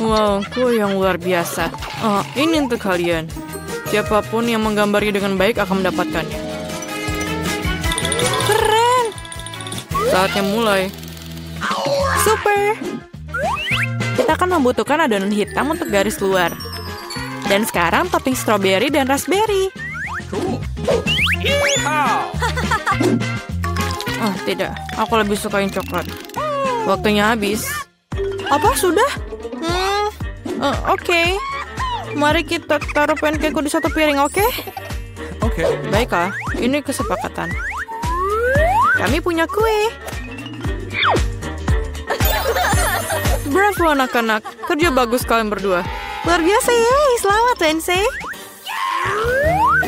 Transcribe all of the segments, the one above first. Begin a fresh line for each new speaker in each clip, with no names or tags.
Wow, kue yang luar biasa. Ini untuk kalian. Siapapun yang menggambarnya dengan baik akan mendapatkannya. Keren! Saatnya mulai. Super! Kita akan membutuhkan adonan hitam untuk garis luar. Dan sekarang topping stroberi dan raspberry. Oh, tidak. Aku lebih suka yang coklat. Waktunya habis. Apa, sudah? Oke. Mari kita taruh pancakeku di satu piring, oke?
Oke.
Baiklah, ini kesepakatan. Kami punya kue. Bravo anak-anak, kerja bagus kalian berdua. Luar biasa ya, selamat Wednesday.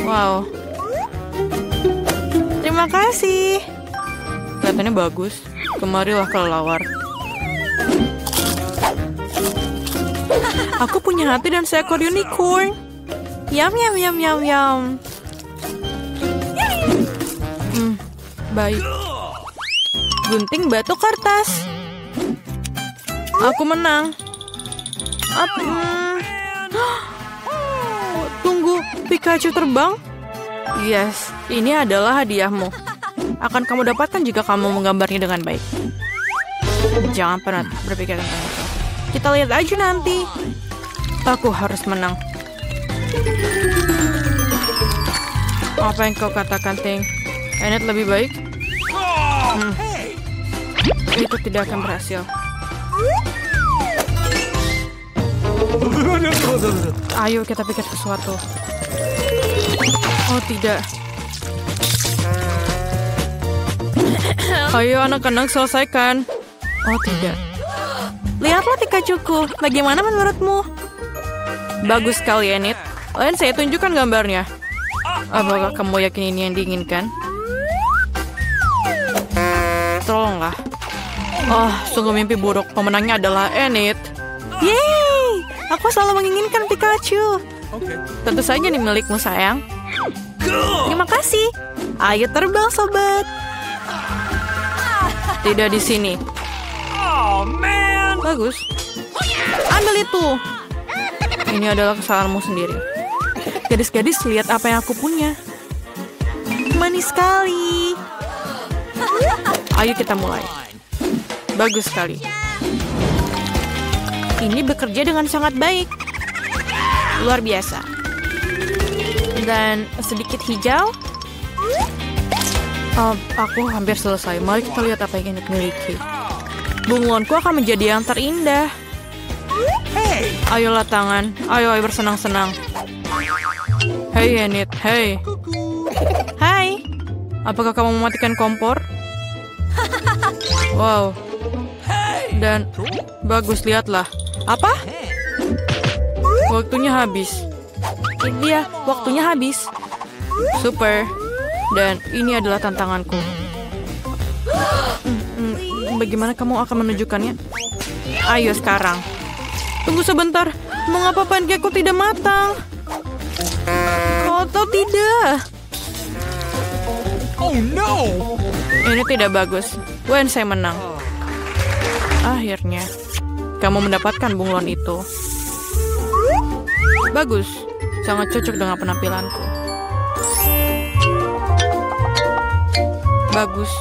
Wow. Terima kasih. Kelihatannya bagus. Kemarilah kelelawar. Aku punya hati dan seekor unicorn. Yum, yum, yum, yum, yum. Baik. Gunting batu kertas. Aku menang. Tunggu, Pikachu terbang? Yes, ini adalah hadiahmu. Akan kamu dapatkan jika kamu menggambarnya dengan baik. Jangan pernah berpikir tentang itu. Kita lihat aja nanti. Aku harus menang. Apa yang kau katakan, Ting? Enid lebih baik? Itu tidak akan berhasil. Ayo kita pikir sesuatu. Oh tidak. Ayo anak-anak selesaikan. Oh tidak. Lihatlah Pikachuku. Bagaimana menurutmu? Bagus sekali, Enid. Lain saya tunjukkan gambarnya. Apakah kamu yakin ini yang diinginkan? Tolonglah. Oh, sungguh mimpi buruk. Pemenangnya adalah Enid. Yeay! Aku selalu menginginkan Pikachu. Tentu saja ini milikmu, sayang. Terima kasih. Ayo terbang, sobat. Tidak di sini. Bagus. Ambil itu. Ini adalah kesalahanmu sendiri. Gadis-gadis, lihat apa yang aku punya. Manis sekali. Ayo kita mulai. Bagus sekali. Ini bekerja dengan sangat baik. Luar biasa. Dan sedikit hijau. Aku hampir selesai. Mari kita lihat apa yang Enid miliki. Bunglonku akan menjadi yang terindah. Ayolah tangan. Ayo bersenang-senang. Hei Enid, hei. Hai. Apakah kamu mematikan kompor? Wow. Dan bagus, lihatlah. Apa? Waktunya habis. Iya, waktunya habis. Super. Dan ini adalah tantanganku. Bagaimana kamu akan menunjukkannya? Ayo sekarang. Tunggu sebentar. Mengapa pancakeku tidak matang? Oh, atau tidak?
Oh no!
Ini tidak bagus. Wednesday menang. Akhirnya, kamu mendapatkan bunglon itu. Bagus. Sangat cocok dengan penampilanku. Bagus.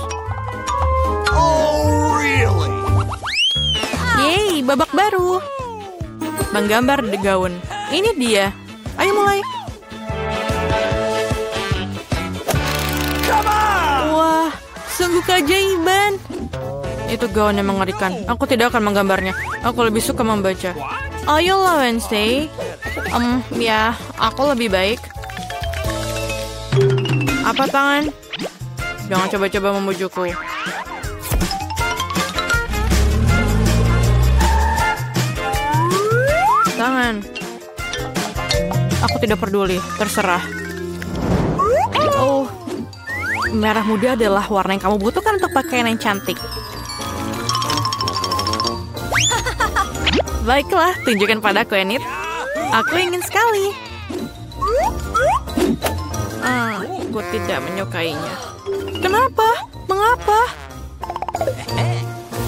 Oh, really?
Yeay, babak baru. Menggambar di gaun. Ini dia. Ayo mulai. Wah, sungguh keajaiban. Itu gaun yang mengerikan. Aku tidak akan menggambarnya. Aku lebih suka membaca. Ayolah Wednesday. Ya, aku lebih baik. Apa tangan? Jangan coba-coba membujukku. Tangan. Aku tidak peduli, terserah. Oh, merah muda adalah warna yang kamu butuhkan untuk pakaian yang cantik. Baiklah, tunjukkan padaku, Enid. Aku ingin sekali. Aku tidak menyukainya. Kenapa? Mengapa?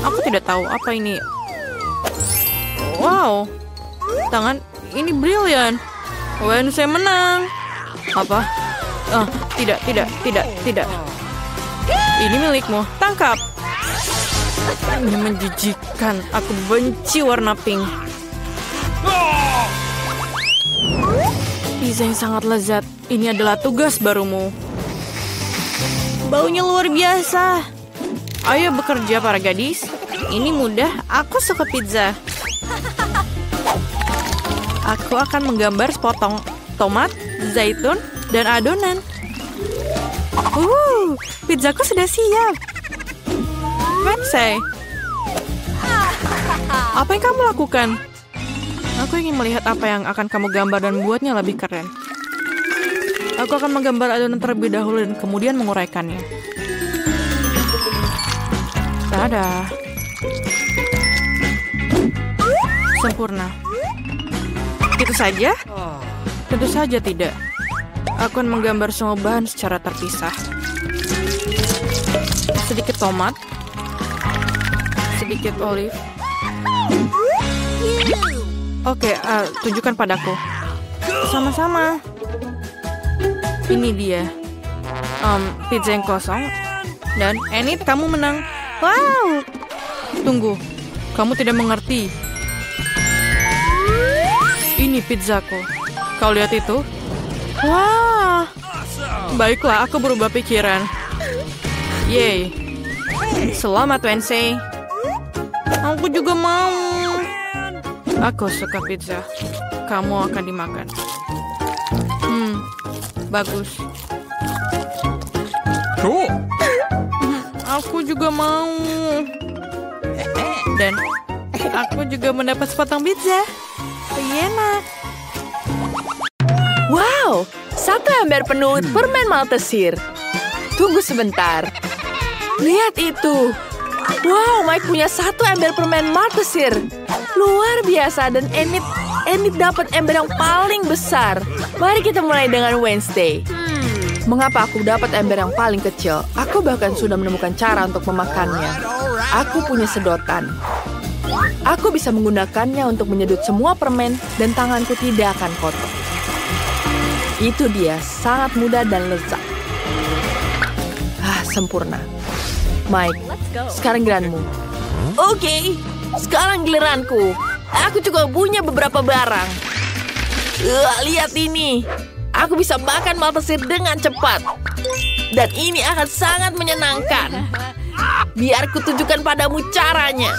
Aku tidak tahu apa ini. Wow, tangan ini brilian. Wednesday menang. Apa? Tidak. Ini milikmu. Tangkap. Ini menjijikan. Aku benci warna pink. Pizza yang sangat lezat. Ini adalah tugas barumu. Baunya luar biasa. Ayo bekerja para gadis. Ini mudah. Aku suka pizza. Aku akan menggambar sepotong tomat, zaitun, dan adonan. Pizzaku sudah siap. Wednesday, apa yang kamu lakukan? Aku ingin melihat apa yang akan kamu gambar dan buatnya lebih keren. Aku akan menggambar adonan terlebih dahulu dan kemudian menguraikannya. Tada. Sempurna. Itu saja? Tentu saja tidak. Aku akan menggambar semua bahan secara terpisah. Sedikit tomat. Sedikit olive. Oke, tunjukkan padaku. Sama-sama. Ini dia. Pizza yang kosong. Dan Enid, kamu menang. Wow. Tunggu. Kamu tidak mengerti. Ini pizzaku. Kau lihat itu? Wah. Baiklah, aku berubah pikiran. Yeay. Selamat, Wednesday. Aku juga mau. Aku suka pizza. Kamu akan dimakan. Bagus.
Cool.
Aku juga mau. Dan aku juga mendapat sepotong pizza. Enak.
Wow, satu ember penuh permen Maltesir. Tunggu sebentar. Lihat itu. Wow, Mike punya satu ember permen Maltesir. Luar biasa dan Enid dapat ember yang paling besar. Mari kita mulai dengan Wednesday. Mengapa aku dapat ember yang paling kecil? Aku bahkan sudah menemukan cara untuk memakannya. Aku punya sedotan. Aku bisa menggunakannya untuk menyedot semua permen dan tanganku tidak akan kotor. Itu dia, sangat mudah dan lezat. Sempurna. Mike, sekarang giliranmu. Oke, sekarang giliranku. Aku juga punya beberapa barang. Lihat ini. Aku bisa makan Maltesir dengan cepat. Dan ini akan sangat menyenangkan. Biar kutunjukkan padamu caranya.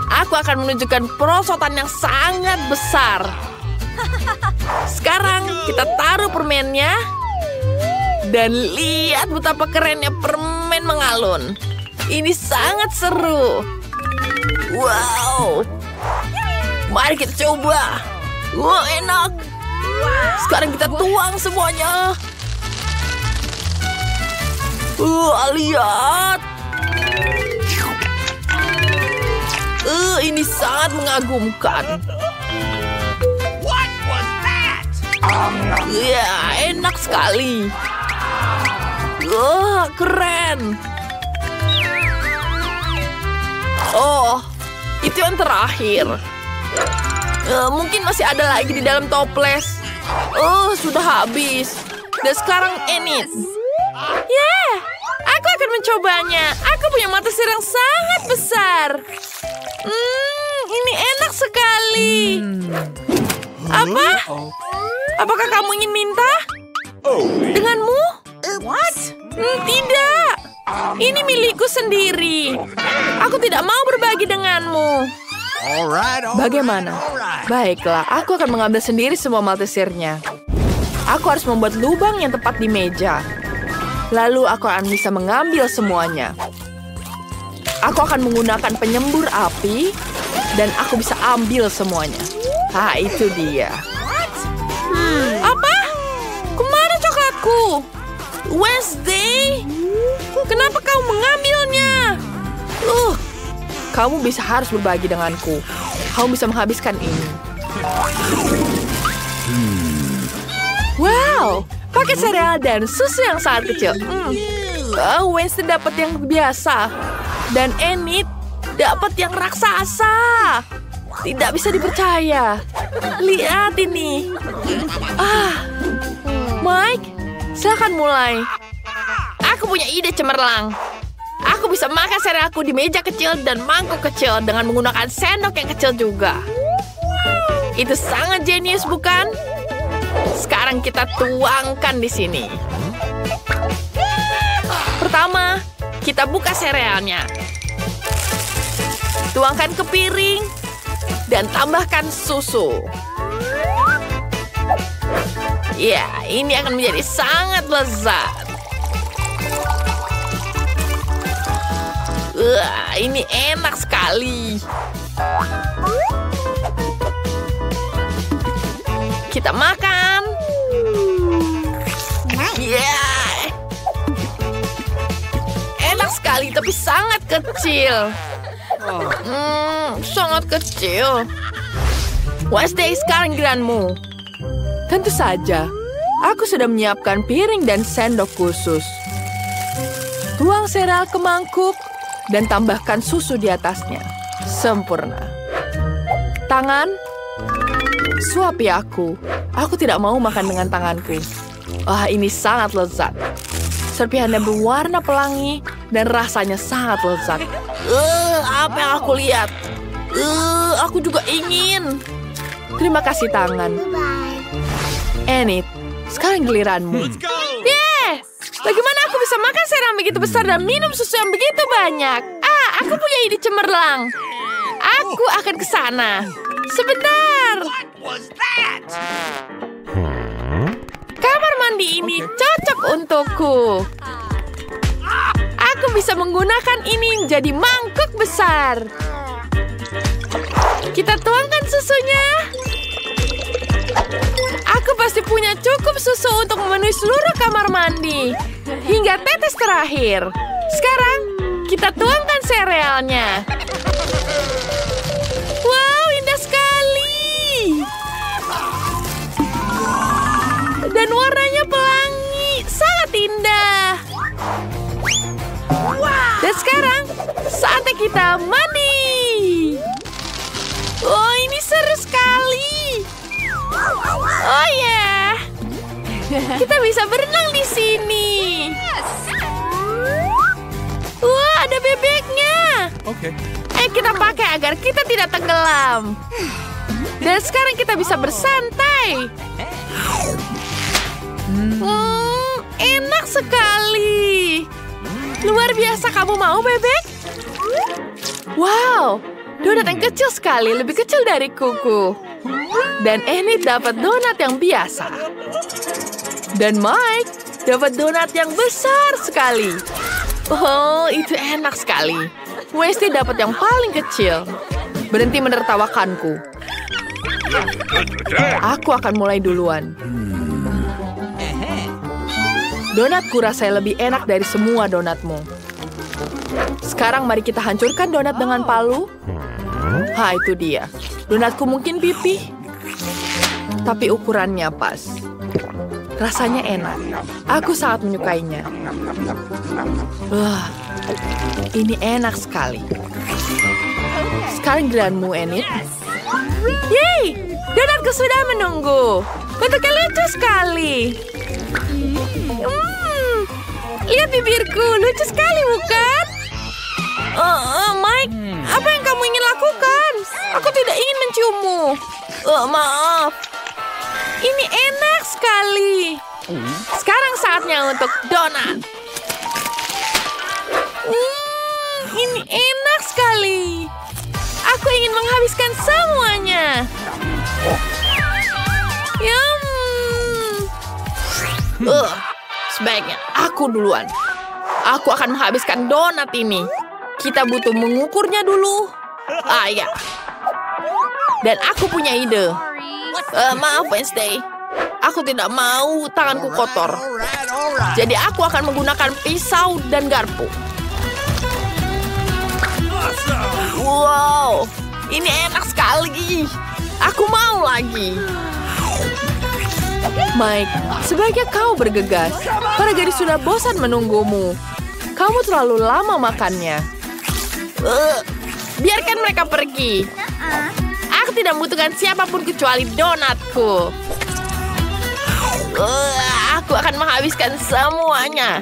Aku akan menunjukkan perosotan yang sangat besar. Sekarang kita taruh permennya. Dan lihat betapa kerennya permen mengalun. Ini sangat seru. Wow. Mari kita coba. Wow, enak. Sekarang kita tuang semuanya. Lihat. Ini sangat mengagumkan.
What was that?
Ya, enak sekali. Keren. Oh, itu yang terakhir. Mungkin masih ada lagi di dalam toples. Sudah habis. Dan sekarang Enid. Aku akan mencobanya. Aku punya Maltesir yang sangat besar. Ini enak sekali. Apa? Apakah kamu ingin minta? Denganmu? What? Tidak. Ini milikku sendiri. Aku tidak mau berbagi denganmu. Bagaimana? Baiklah, aku akan mengambil sendiri semua Maltesirnya. Aku harus membuat lubang yang tepat di meja. Lalu aku akan bisa mengambil semuanya. Aku akan menggunakan penyembur api. Dan aku bisa ambil semuanya. Itu dia. Apa? Kemana coklatku? Wednesday? Kenapa kau mengambilnya? Kamu harus berbagi denganku. Kamu bisa menghabiskan ini. Wow, pakai sereal dan susu yang sangat kecil. Wednesday dapat yang biasa. Dan Enid dapat yang raksasa. Tidak bisa dipercaya. Lihat ini. Mike, silakan mulai. Aku punya ide cemerlang. Aku bisa makan serealku di meja kecil dan mangkuk kecil dengan menggunakan sendok yang kecil juga. Itu sangat jenius, bukan? Sekarang kita tuangkan di sini. Pertama, kita buka serealnya. Tuangkan ke piring dan tambahkan susu. Ya, ini akan menjadi sangat lezat. Ini enak sekali. Kita makan. Enak sekali, tapi sangat kecil. Sangat kecil. Wednesday, sekarang giliranmu. Tentu saja. Aku sudah menyiapkan piring dan sendok khusus. Tuang sereal ke mangkuk dan tambahkan susu di atasnya. Sempurna. Tangan. Suapi aku. Aku tidak mau makan dengan tanganku. Ini sangat lezat. Serpihannya berwarna pelangi dan rasanya sangat lezat. Apa yang aku lihat? Aku juga ingin. Terima kasih tangan. Enid, sekarang giliranmu. Bagaimana aku bisa makan sereal begitu besar dan minum susu yang begitu banyak? Aku punya ide cemerlang. Aku akan ke sana. Sebentar. Kamar mandi ini cocok untukku. Aku bisa menggunakan ini menjadi mangkuk besar. Kita tuangkan susunya. Aku pasti punya cukup susu untuk memenuhi seluruh kamar mandi. Hingga tetes terakhir. Sekarang, kita tuangkan serealnya. Wow, indah sekali. Dan warnanya pelangi. Sangat indah. Dan sekarang, saatnya kita mandi. Oh, ini seru sekali. Oh ya, kita bisa berenang di sini. Wah, ada bebeknya.
Okay.
Kita pakai agar kita tidak tenggelam. Dan sekarang kita bisa bersantai. Enak sekali. Luar biasa, kamu mau bebek? Wow, donat yang kecil sekali, lebih kecil dari kuku. Dan Enid dapat donat yang biasa. Dan Mike dapat donat yang besar sekali. Oh, itu enak sekali. Wednesday dapat yang paling kecil. Berhenti menertawakanku. Aku akan mulai duluan. Donatku rasanya lebih enak dari semua donatmu. Sekarang mari kita hancurkan donat dengan palu. Itu dia. Donatku mungkin pipih, tapi ukurannya pas. Rasanya enak. Aku sangat menyukainya. Ini enak sekali. Sekarang giliranmu, Enid. Yeay! Donatku sudah menunggu. Bentuknya lucu sekali. Lihat bibirku, lucu sekali bukan? Mike, apa yang kamu ingin lakukan? Aku tidak ingin menciummu. Maaf. Ini enak sekali. Sekarang saatnya untuk donat. Ini enak sekali. Aku ingin menghabiskan semuanya. Sebaiknya aku duluan. Aku akan menghabiskan donat ini. Kita butuh mengukurnya dulu. Ya. Dan aku punya ide. Maaf, Wednesday. Aku tidak mau tanganku kotor. Jadi aku akan menggunakan pisau dan garpu. Wow, ini enak sekali. Aku mau lagi. Mike, sebaiknya kau bergegas. Para gadis sudah bosan menunggumu. Kamu terlalu lama makannya. Biarkan mereka pergi. tidak membutuhkan siapapun kecuali donatku. Aku akan menghabiskan semuanya.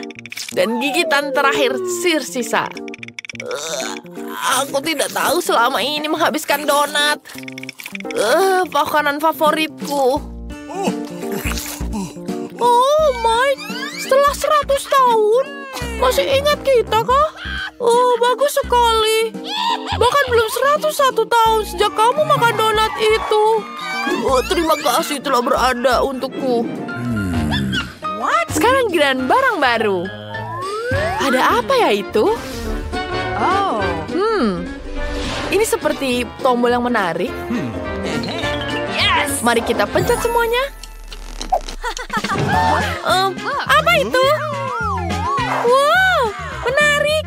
Dan gigitan terakhir sisa. Aku tidak tahu selama ini menghabiskan donat. Makanan favoritku. Oh, Mike. Setelah 100 tahun. Masih ingat kita kah? Oh, bagus sekali. Bahkan belum 101 tahun sejak kamu makan donat itu. Oh, terima kasih telah berada untukku. Sekarang giliran barang baru. Ada apa ya itu? Ini seperti tombol yang menarik. Mari kita pencet semuanya. Apa itu? Wow, menarik.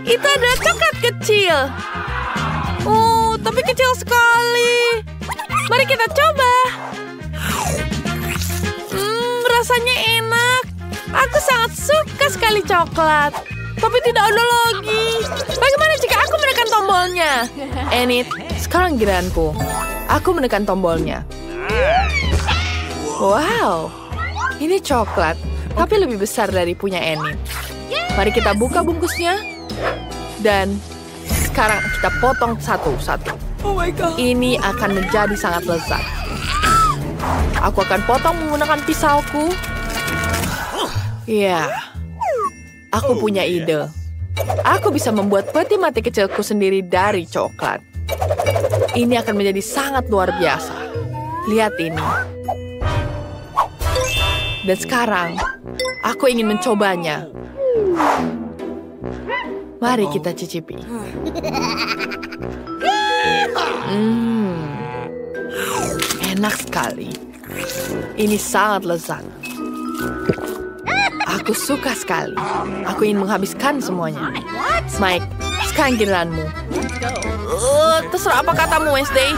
Itu adalah coklat kecil. Oh, tapi kecil sekali. Mari kita coba. Rasanya enak. Aku sangat suka sekali coklat. Tapi tidak ada lagi. Bagaimana jika aku menekan tombolnya? Enid, sekarang giliranku. Aku menekan tombolnya. Wow, ini coklat, tapi lebih besar dari punya Enid. Mari kita buka bungkusnya. Dan sekarang kita potong satu-satu.
Oh my God.
Ini akan menjadi sangat lezat. Aku akan potong menggunakan pisauku. Ya, aku punya ide. Aku bisa membuat peti mati kecilku sendiri dari coklat. Ini akan menjadi sangat luar biasa. Lihat ini. Dan sekarang, aku ingin mencobanya. Mari kita cicipi. Enak sekali. Ini sangat lezat. Aku suka sekali. Aku ingin menghabiskan semuanya. Mike, sekarang giliranmu. Terserah apa katamu, Wednesday.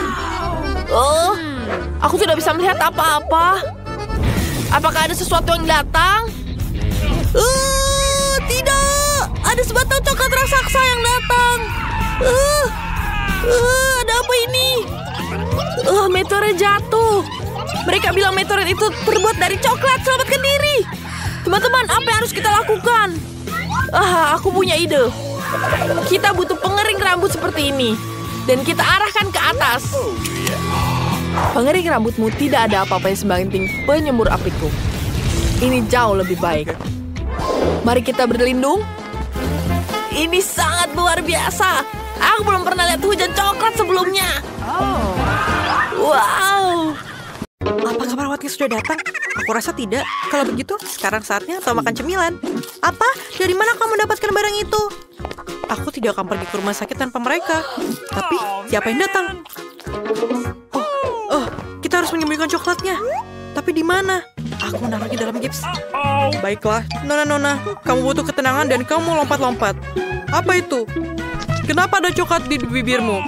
Aku tidak bisa melihat apa-apa. Apakah ada sesuatu yang datang? Tidak. Ada sebatang coklat raksasa yang datang. Ada apa ini? Meteorit jatuh. Mereka bilang meteorit itu terbuat dari coklat. Selamatkan diri. Teman-teman, apa yang harus kita lakukan? Aku punya ide. Kita butuh pengering rambut seperti ini. Dan kita arahkan ke atas. Pengering rambutmu tidak ada apa-apa yang sebanding penyemur apiku. Ini jauh lebih baik. Mari kita berlindung. Ini sangat luar biasa. Aku belum pernah lihat hujan coklat sebelumnya. Wow.
Apakah perawatnya sudah datang? Aku rasa tidak. Kalau begitu, sekarang saatnya atau makan cemilan. Apa? Dari mana kamu mendapatkan barang itu? Aku tidak akan pergi ke rumah sakit tanpa mereka. Tapi, siapa yang datang? Kita harus menyembunyikan coklatnya. Tapi di mana? Aku menaruhnya dalam gips. Baiklah, Nona, kamu butuh ketenangan dan kamu lompat-lompat. Apa itu? Kenapa ada coklat di bibirmu?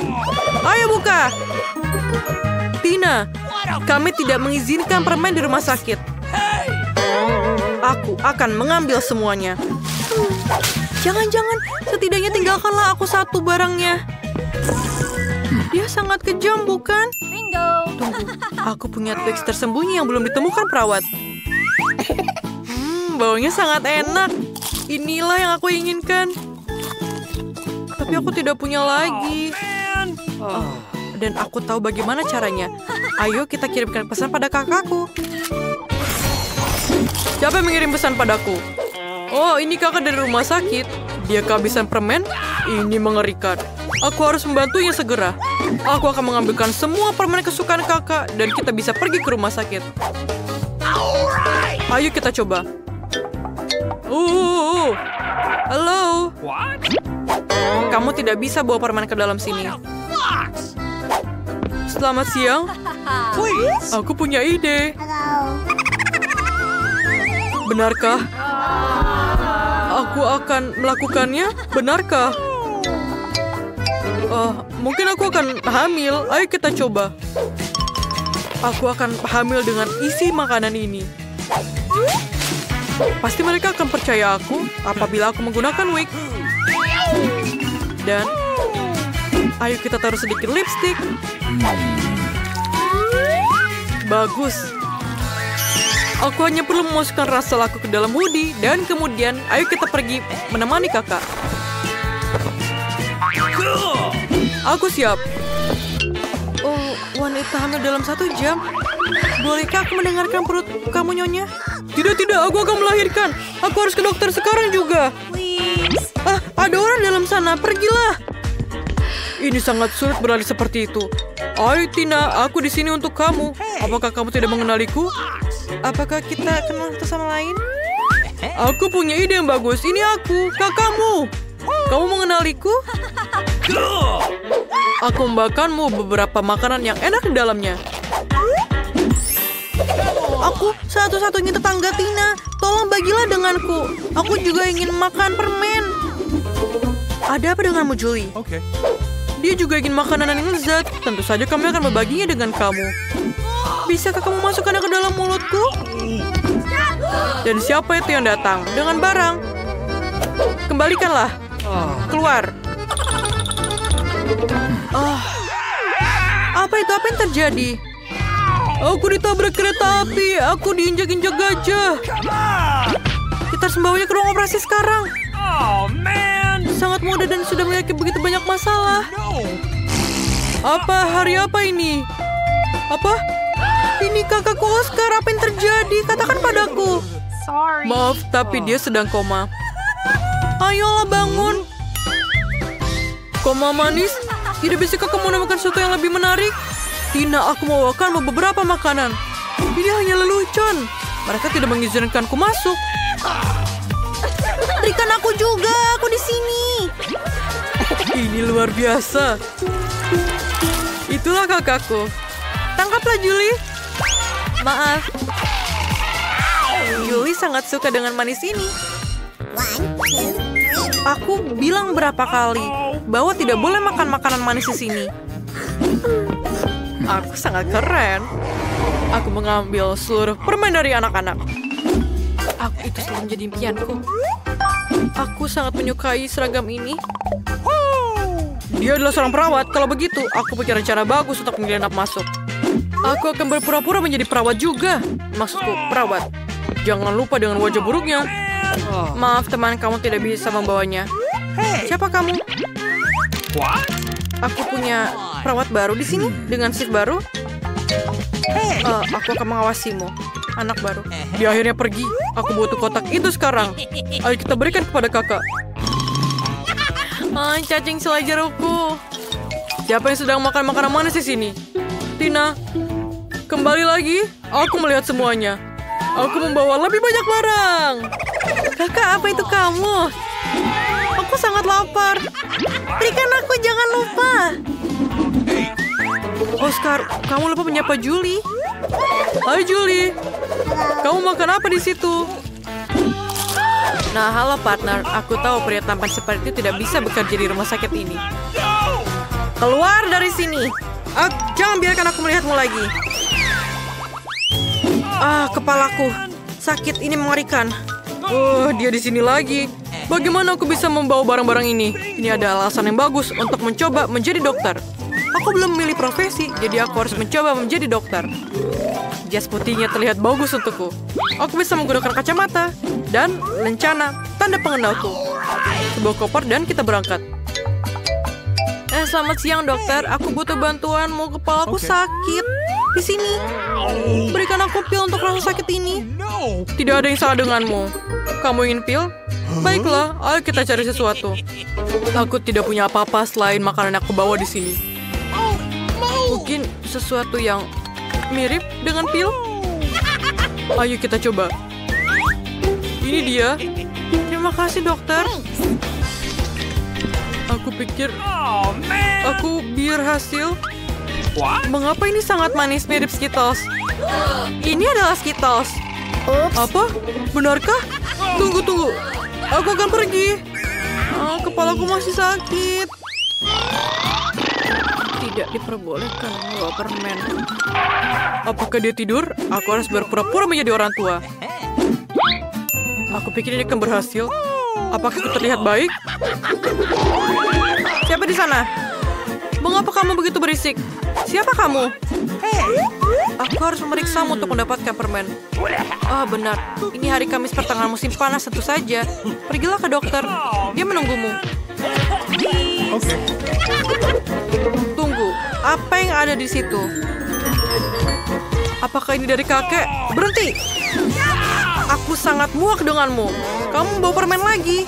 Ayo buka! Tina, kami tidak mengizinkan permen di rumah sakit. Aku akan mengambil semuanya. Jangan-jangan, setidaknya tinggalkanlah aku satu barangnya. Dia sangat kejam, bukan? Tunggu, aku punya Twix tersembunyi yang belum ditemukan perawat. Baunya sangat enak. Inilah yang aku inginkan. Tapi aku tidak punya lagi. Dan aku tahu bagaimana caranya. Ayo kita kirimkan pesan pada kakakku. Siapa yang mengirim pesan padaku? Oh, ini kakak dari rumah sakit. Dia kehabisan permen? Ini mengerikan. Aku harus membantunya segera. Aku akan mengambilkan semua permen kesukaan kakak dan kita bisa pergi ke rumah sakit. Ayo kita coba. Halo. Kamu tidak bisa bawa permen ke dalam sini. Selamat siang. Aku punya ide. Benarkah? Aku akan melakukannya. Benarkah? Mungkin aku akan hamil. Ayo kita coba. Aku akan hamil dengan isi makanan ini. Pasti mereka akan percaya aku apabila aku menggunakan wig. Dan ayo kita taruh sedikit lipstick. Bagus. Aku hanya perlu memasukkan ransel aku ke dalam hoodie dan kemudian ayo kita pergi menemani kakak. Aku siap. Oh, wanita hamil dalam 1 jam. Bolehkah aku mendengarkan perut kamu, Nyonya? Tidak, aku akan melahirkan. Aku harus ke dokter sekarang juga. Ah, ada orang dalam sana. Pergilah. Ini sangat sulit berlari seperti itu. Ayo Tina, aku di sini untuk kamu. Apakah kamu tidak mengenaliku? Apakah kita kenal satu sama lain? Aku punya ide yang bagus. Ini aku, kakakmu. Kamu mengenaliku? Aku membawakanmu beberapa makanan yang enak di dalamnya. Aku satu-satunya tetangga Tina. Tolong bagilah denganku. Aku juga ingin makan permen. Ada apa denganmu, Julie? Dia juga ingin makanan yang lezat. Tentu saja kami akan membaginya dengan kamu. Bisakah kamu masukkannya ke dalam mulutku? Dan siapa itu yang datang dengan barang? Kembalikanlah. Keluar. Apa itu? Apa yang terjadi? Aku ditabrak kereta api. Aku diinjak-injak gajah. Kita harus membawanya ke ruang operasi sekarang. Sangat muda dan sudah memiliki begitu banyak masalah. Hari apa ini? Apa? Ini kakakku Oscar. Apa yang terjadi? Katakan padaku. Maaf, tapi dia sedang koma. Ayolah bangun. Koma manis? Tidak bisakah kamu menemukan sesuatu yang lebih menarik? Tina, aku membawakanmu beberapa makanan. Ini hanya lelucon. Mereka tidak mengizinkanku masuk. Berikan aku juga. Aku di sini. Ini luar biasa. Itulah kakakku. Tangkaplah Julie. Maaf. Julie sangat suka dengan manis ini. Aku bilang berapa kali bahwa tidak boleh makan makanan manis di sini. Aku sangat keren. Aku mengambil seluruh permen dari anak-anak. Itu selalu menjadi impianku. Aku sangat menyukai seragam ini. Dia adalah seorang perawat. Kalau begitu, aku punya rencana bagus untuk menyelinap masuk. Aku akan berpura-pura menjadi perawat juga. Maksudku, perawat. Jangan lupa dengan wajah buruknya. Maaf teman, kamu tidak bisa membawanya. Siapa kamu? Aku punya perawat baru di sini dengan shift baru. Aku akan mengawasimu, anak baru. Dia akhirnya pergi. Aku butuh kotak itu sekarang. Ayo kita berikan kepada kakak. Cacing selai jerukku. Siapa yang sedang makan makanan manis di sini? Tina, kembali lagi. Aku melihat semuanya. Aku membawa lebih banyak barang. Kakak, apa itu kamu? Aku sangat lapar. Berikan aku, jangan lupa. Oscar, kamu lupa menyapa Julie. Hai Julie. Kamu makan apa di situ? Nah, halo partner. Aku tahu pria tampan seperti itu tidak bisa bekerja di rumah sakit ini. Keluar dari sini. Jangan biarkan aku melihatmu lagi. Kepalaku sakit, ini mengerikan. Dia di sini lagi. Bagaimana aku bisa membawa barang-barang ini? Ini ada alasan yang bagus untuk mencoba menjadi dokter. Aku belum memilih profesi, jadi aku harus mencoba menjadi dokter. Jas putihnya terlihat bagus untukku. Aku bisa menggunakan kacamata dan lencana, tanda pengenalku. Sebuah koper dan kita berangkat. Selamat siang dokter, aku butuh bantuanmu. Kepalaku sakit. Di sini. Berikan aku pil untuk rasa sakit ini. Tidak ada yang salah denganmu. Kamu ingin pil? Baiklah, ayo kita cari sesuatu. Aku tidak punya apa-apa selain makanan yang aku bawa di sini. Mungkin sesuatu yang mirip dengan pil? Ayo kita coba. Ini dia. Terima kasih dokter. Aku pikir aku biar hasil. Mengapa ini sangat manis mirip Skittles? Ini adalah Skittles. Apa? Benarkah? Tunggu. Aku akan pergi. Kepalaku masih sakit. Tidak diperbolehkan membawa permen. Apakah dia tidur? Aku harus berpura-pura menjadi orang tua. Aku pikir ini akan berhasil. Apakah aku terlihat baik? Siapa di sana? Mengapa kamu begitu berisik? Siapa kamu? Aku harus memeriksamu untuk mendapatkan permen. Ah, benar. Ini hari Kamis pertengahan musim panas tentu saja. Pergilah ke dokter. Dia menunggumu. Tunggu, apa yang ada di situ? Apakah ini dari kakek? Berhenti! Aku sangat muak denganmu. Kamu bawa permen lagi.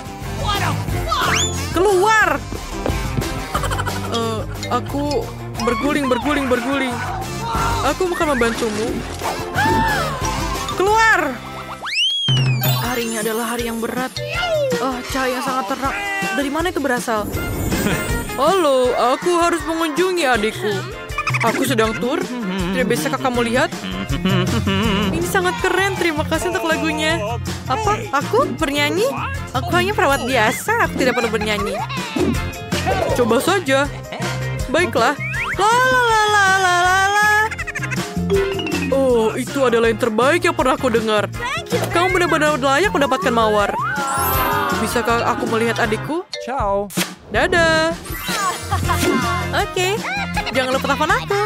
Keluar! Aku berguling. Aku bukan membantumu. Keluar! Hari ini adalah hari yang berat. Cahaya yang sangat terang. Dari mana itu berasal? Halo, aku harus mengunjungi adikku. Aku sedang tur. Tidak bisakah kamu lihat? Ini sangat keren. Terima kasih untuk lagunya. Apa? Aku bernyanyi? Aku hanya perawat biasa. Aku tidak perlu bernyanyi. Coba saja. Baiklah. Oh, itu adalah yang terbaik yang pernah aku dengar. Kamu benar-benar layak mendapatkan mawar. Bisakah aku melihat adikku?
Ciao.
Dadah. Oke. Jangan lupa telepon aku.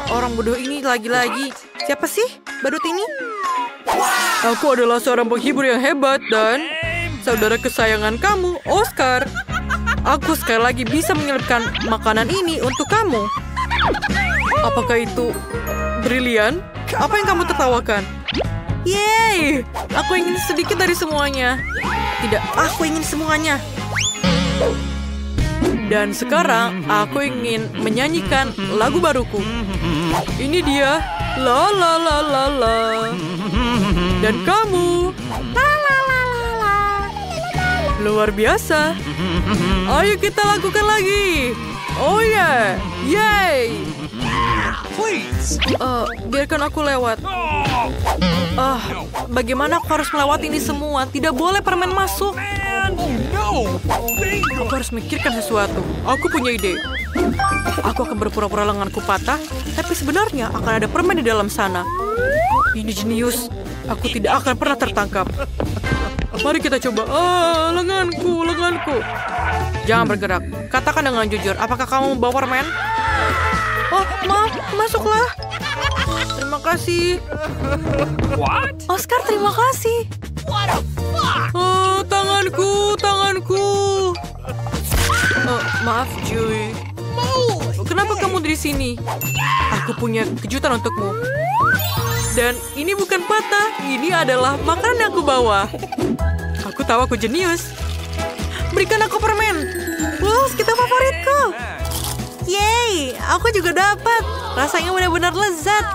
Orang bodoh ini lagi-lagi. Siapa sih badut ini? Aku adalah seorang penghibur yang hebat dan saudara kesayangan kamu, Oscar. Aku sekali lagi bisa menyelipkan makanan ini untuk kamu. Apakah itu brilian? Apa yang kamu tertawakan? Yeay! Aku ingin sedikit dari semuanya. Tidak, aku ingin semuanya. Dan sekarang aku ingin menyanyikan lagu baruku. Ini dia. La la la la la. Dan kamu. La la la la la. Luar biasa. Ayo kita lakukan lagi. Oh yeah. Yay.
Please.
Biarkan aku lewat. Bagaimana aku harus melewati ini semua? Tidak boleh permen masuk.
No.
Aku harus mikirkan sesuatu. Aku punya ide. Aku akan berpura-pura lenganku patah, tapi sebenarnya akan ada permen di dalam sana. Ini jenius. Aku tidak akan pernah tertangkap. Mari kita coba. Lenganku. Jangan bergerak. Katakan dengan jujur, apakah kamu membawa permen? Maaf, masuklah. Terima kasih.
What?
Oscar, terima kasih.
What a fuck?
Tanganku. Maaf, Joey. Kenapa kamu di sini? Aku punya kejutan untukmu. Dan ini bukan patah, ini adalah makanan yang aku bawa. Aku tahu aku jenius. Berikan aku permen. Kita favoritku. Yeay, aku juga dapat. Rasanya benar-benar lezat.